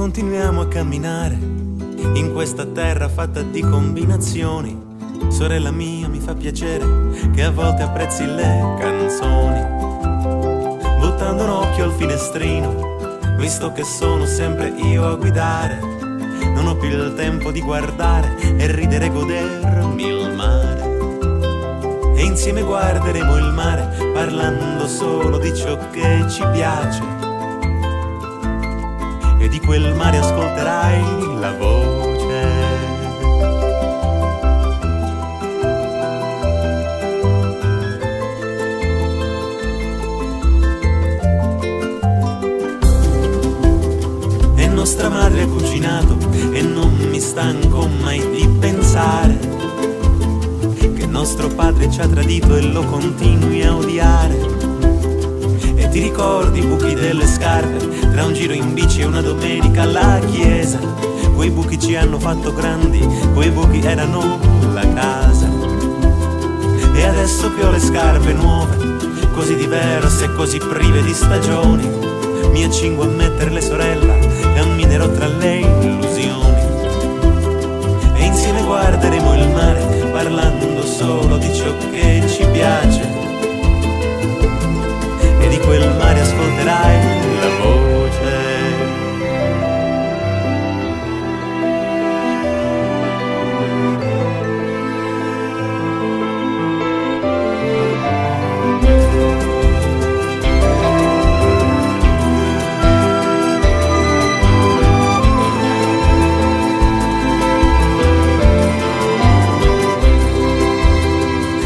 continuiamo a camminare in questa terra fatta di combinazioni. Sorella mia, mi fa piacere che a volte apprezzi le canzoni. Buttando un occhio al finestrino, visto che sono sempre io a guidare, non ho più il tempo di guardare e ridere e godermi il mare. E insieme guarderemo il mare parlando solo di ciò che ci piace, e di quel mare ascolterai la voce. E nostra madre ha cucinato e non mi stanco mai di pensare che nostro padre ci ha tradito e lo continui a odiare. E ti ricordi i buchi delle scarpe tra un giro in bici e una domenica alla chiesa? Quei buchi ci hanno fatto grandi, quei buchi erano la casa. E adesso che ho le scarpe nuove, così diverse e così prive di stagioni, mi accingo a metterle, sorella, camminerò tra le illusioni. E insieme guarderemo il mare parlando solo di ciò che ci piace, e di quel mare ascolterai la voce.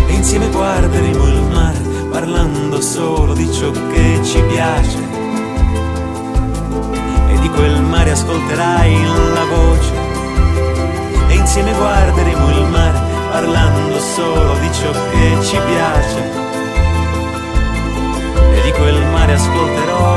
E insieme guarderemo il mare parlando solo di ciò che ci piace, e di quel mare ascolterai la voce. E insieme guarderemo il mare parlando solo di ciò che ci piace, e di quel mare ascolterò